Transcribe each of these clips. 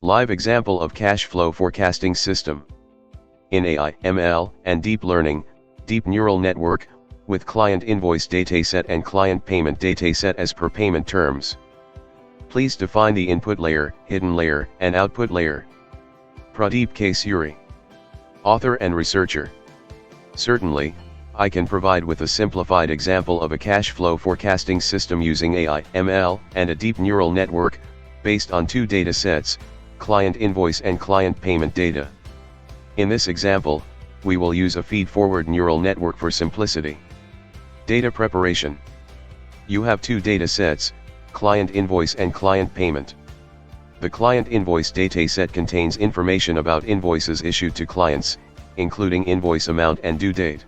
Live example of cash flow forecasting system. In AI, ML, and deep learning, deep neural network, with client invoice dataset and client payment dataset as per payment terms. Please define the input layer, hidden layer, and output layer. Pradeep K. Suri. Author and researcher. Certainly, I can provide with a simplified example of a cash flow forecasting system using AI, ML, and a deep neural network, based on two data sets, client invoice and client payment data. In this example, we will use a feed-forward neural network for simplicity. Data preparation. You have two data sets, client invoice and client payment. The client invoice dataset contains information about invoices issued to clients, including invoice amount and due date.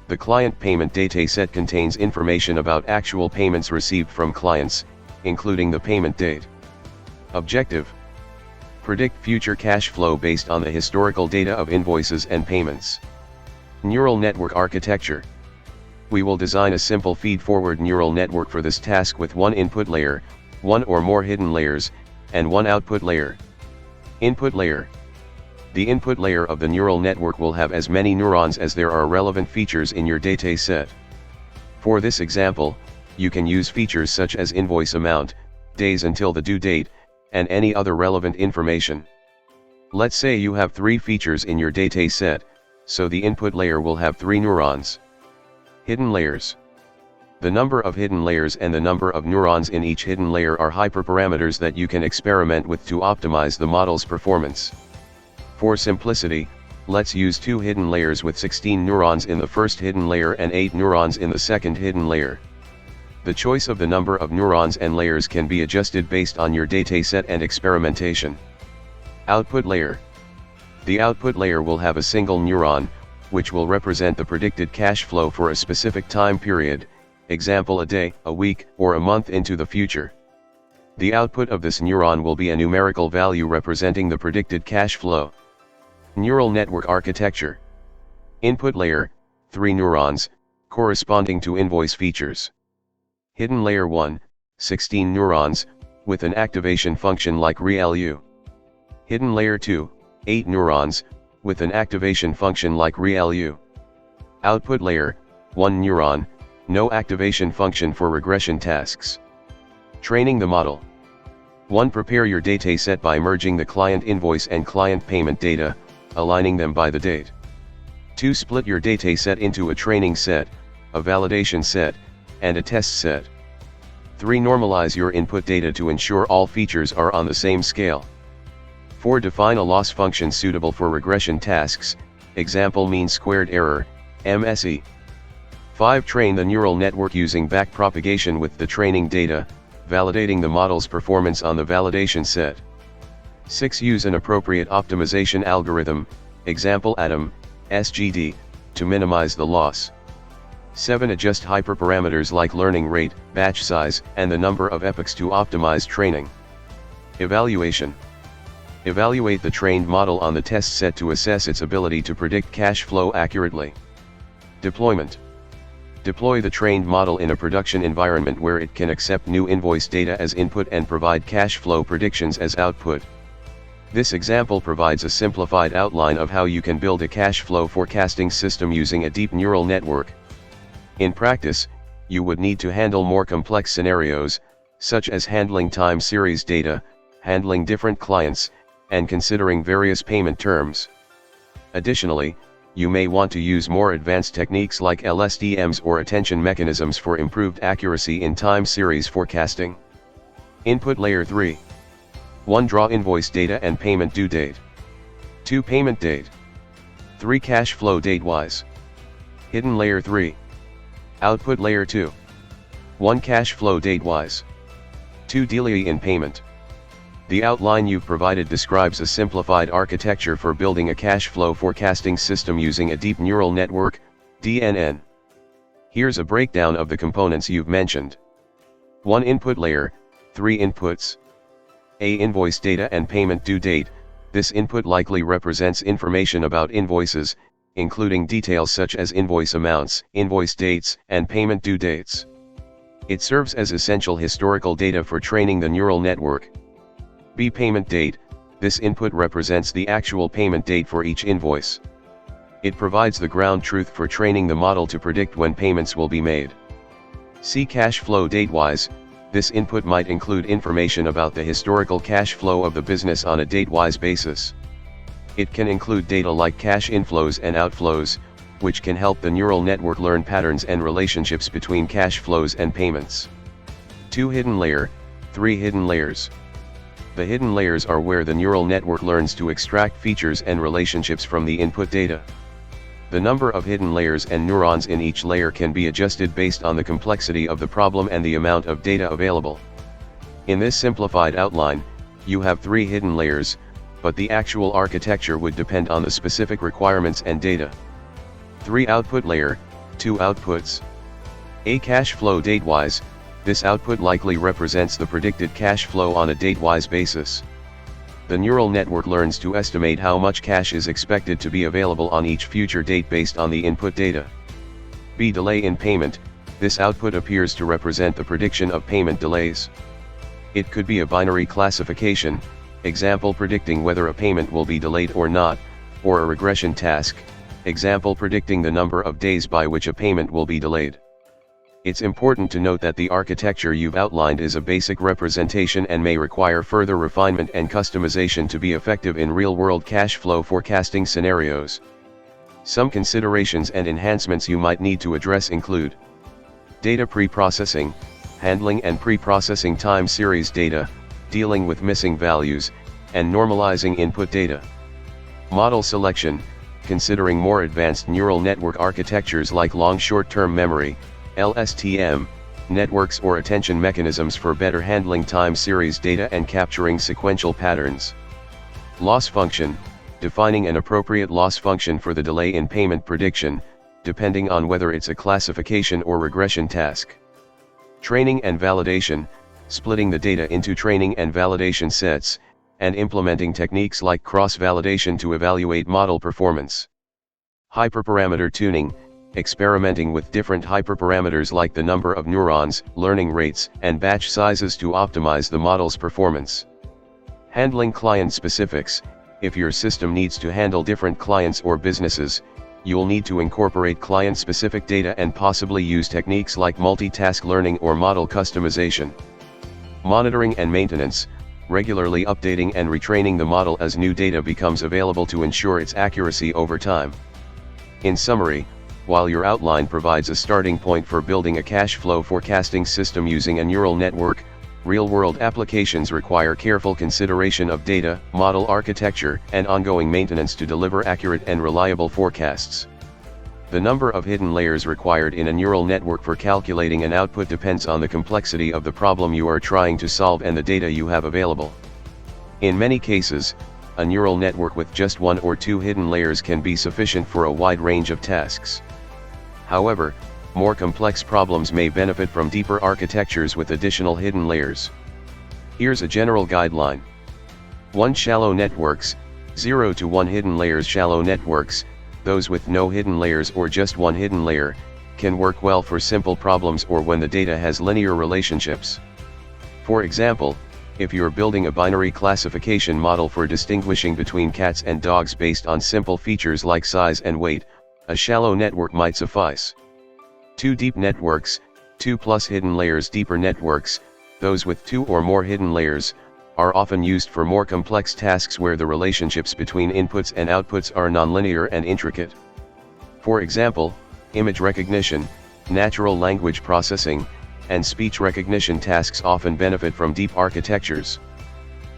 The client payment dataset contains information about actual payments received from clients, including the payment date. Objective: predict future cash flow based on the historical data of invoices and payments. Neural network architecture. We will design a simple feed-forward neural network for this task with one input layer, one or more hidden layers, and one output layer. Input layer. The input layer of the neural network will have as many neurons as there are relevant features in your data set. For this example, you can use features such as invoice amount, days until the due date, and any other relevant information. Let's say you have 3 features in your data set, so the input layer will have 3 neurons. Hidden layers. The number of hidden layers and the number of neurons in each hidden layer are hyperparameters that you can experiment with to optimize the model's performance. For simplicity, let's use 2 hidden layers with 16 neurons in the first hidden layer and 8 neurons in the second hidden layer. The choice of the number of neurons and layers can be adjusted based on your dataset and experimentation. Output layer. The output layer will have a single neuron, which will represent the predicted cash flow for a specific time period, example a day, a week, or a month into the future. The output of this neuron will be a numerical value representing the predicted cash flow. Neural network architecture. Input layer, 3 neurons, corresponding to invoice features. Hidden layer 1, 16 neurons, with an activation function like ReLU. Hidden layer 2, 8 neurons, with an activation function like ReLU. Output layer, 1 neuron, no activation function for regression tasks. Training the model. 1. Prepare your dataset by merging the client invoice and client payment data, aligning them by the date. 2. Split your dataset into a training set, a validation set, and a test set. 3. Normalize your input data to ensure all features are on the same scale. 4. Define a loss function suitable for regression tasks, example mean squared error, MSE. 5. Train the neural network using backpropagation with the training data, validating the model's performance on the validation set. 6. Use an appropriate optimization algorithm, example ADAM, SGD, to minimize the loss. 7. Adjust hyperparameters like learning rate, batch size, and the number of epochs to optimize training. Evaluation. Evaluate the trained model on the test set to assess its ability to predict cash flow accurately. Deployment. Deploy the trained model in a production environment where it can accept new invoice data as input and provide cash flow predictions as output. This example provides a simplified outline of how you can build a cash flow forecasting system using a deep neural network. In practice, you would need to handle more complex scenarios, such as handling time series data, handling different clients, and considering various payment terms. Additionally, you may want to use more advanced techniques like LSTMs or attention mechanisms for improved accuracy in time series forecasting. Input layer 3. 1. Draw invoice data and payment due date. 2. Payment date. 3. Cash flow date-wise. Hidden layer 3. Output layer 2. 1. Cash flow date-wise. 2. Delay in payment. The outline you've provided describes a simplified architecture for building a cash flow forecasting system using a deep neural network, DNN. Here's a breakdown of the components you've mentioned. 1. Input layer, 3 inputs. A. Invoice data and payment due date. This input likely represents information about invoices, including details such as invoice amounts, invoice dates, and payment due dates. It serves as essential historical data for training the neural network. B. Payment date. This input represents the actual payment date for each invoice. It provides the ground truth for training the model to predict when payments will be made. See cash flow date-wise. This input might include information about the historical cash flow of the business on a date-wise basis. It can include data like cash inflows and outflows, which can help the neural network learn patterns and relationships between cash flows and payments. 2 hidden layer, 3 hidden layers. The hidden layers are where the neural network learns to extract features and relationships from the input data. The number of hidden layers and neurons in each layer can be adjusted based on the complexity of the problem and the amount of data available. In this simplified outline, you have 3 hidden layers, but the actual architecture would depend on the specific requirements and data. 3 output layer, 2 outputs. A cash flow date-wise. This output likely represents the predicted cash flow on a date-wise basis. The neural network learns to estimate how much cash is expected to be available on each future date based on the input data. B. Delay in payment. This output appears to represent the prediction of payment delays. It could be a binary classification, example predicting whether a payment will be delayed or not, or a regression task, example predicting the number of days by which a payment will be delayed. It's important to note that the architecture you've outlined is a basic representation and may require further refinement and customization to be effective in real-world cash flow forecasting scenarios. Some considerations and enhancements you might need to address include data pre-processing, handling and pre-processing time series data, dealing with missing values, and normalizing input data. Model selection, considering more advanced neural network architectures like long short-term memory, LSTM, networks or attention mechanisms for better handling time series data and capturing sequential patterns. Loss function, defining an appropriate loss function for the delay in payment prediction, depending on whether it's a classification or regression task. Training and validation, splitting the data into training and validation sets, and implementing techniques like cross-validation to evaluate model performance. Hyperparameter tuning, experimenting with different hyperparameters like the number of neurons, learning rates, and batch sizes to optimize the model's performance. Handling client specifics, if your system needs to handle different clients or businesses, you'll need to incorporate client-specific data and possibly use techniques like multitask learning or model customization. Monitoring and maintenance, regularly updating and retraining the model as new data becomes available to ensure its accuracy over time. In summary, while your outline provides a starting point for building a cash flow forecasting system using a neural network, real-world applications require careful consideration of data, model architecture, and ongoing maintenance to deliver accurate and reliable forecasts. The number of hidden layers required in a neural network for calculating an output depends on the complexity of the problem you are trying to solve and the data you have available. In many cases, a neural network with just 1 or 2 hidden layers can be sufficient for a wide range of tasks. However, more complex problems may benefit from deeper architectures with additional hidden layers. Here's a general guideline. 1. Shallow networks, 0 to 1 hidden layers. Shallow networks, those with no hidden layers or just 1 hidden layer, can work well for simple problems or when the data has linear relationships. For example, if you're building a binary classification model for distinguishing between cats and dogs based on simple features like size and weight, a shallow network might suffice. 2. Deep networks, 2+ hidden layers. Deeper networks, those with 2 or more hidden layers, are often used for more complex tasks where the relationships between inputs and outputs are nonlinear and intricate. For example, image recognition, natural language processing, and speech recognition tasks often benefit from deep architectures.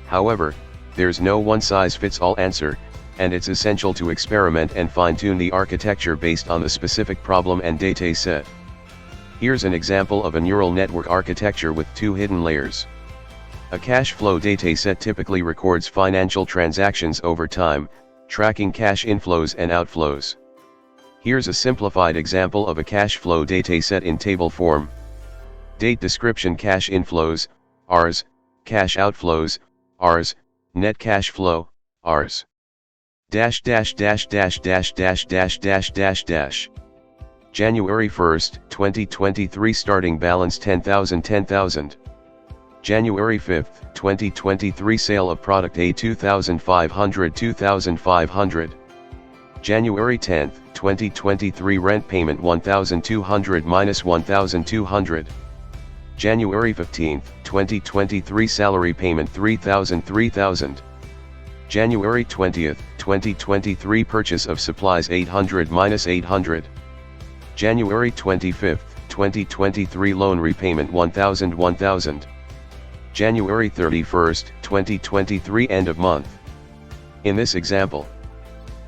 However, there's no one-size-fits-all answer, and it's essential to experiment and fine-tune the architecture based on the specific problem and data set. Here's an example of a neural network architecture with 2 hidden layers. A cash flow dataset typically records financial transactions over time, tracking cash inflows and outflows. Here's a simplified example of a cash flow dataset in table form. Date description: cash inflows, Rs, cash outflows, Rs, net cash flow, Rs. Dash dash dash dash dash dash dash dash dash dash. January 1st, 2023 starting balance 10,000. January 5, 2023 sale of product A 2500. January 10, 2023 rent payment 1200 minus 1200. January 15, 2023 salary payment 3000. January 20, 2023 purchase of supplies 800 minus 800. January 25, 2023 loan repayment 1000. January 31, 2023 end of month. In this example,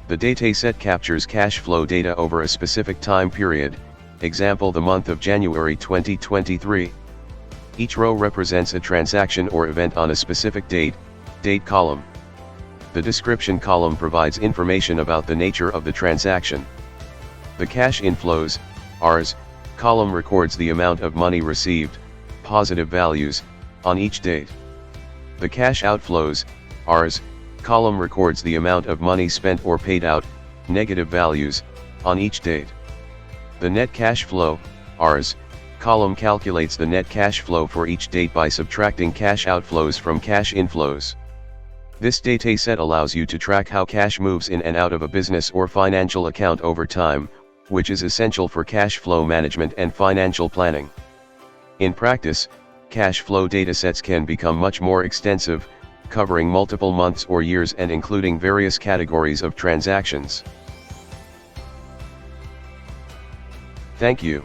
the dataset captures cash flow data over a specific time period, example the month of January 2023. Each row represents a transaction or event on a specific date column. The description column provides information about the nature of the transaction. The cash inflows, Rs, column records the amount of money received, positive values, on each date. The cash outflows, Rs, column records the amount of money spent or paid out, negative values, on each date. The net cash flow, Rs, column calculates the net cash flow for each date by subtracting cash outflows from cash inflows. This dataset allows you to track how cash moves in and out of a business or financial account over time, which is essential for cash flow management and financial planning. In practice, cash flow datasets can become much more extensive, covering multiple months or years and including various categories of transactions. Thank you.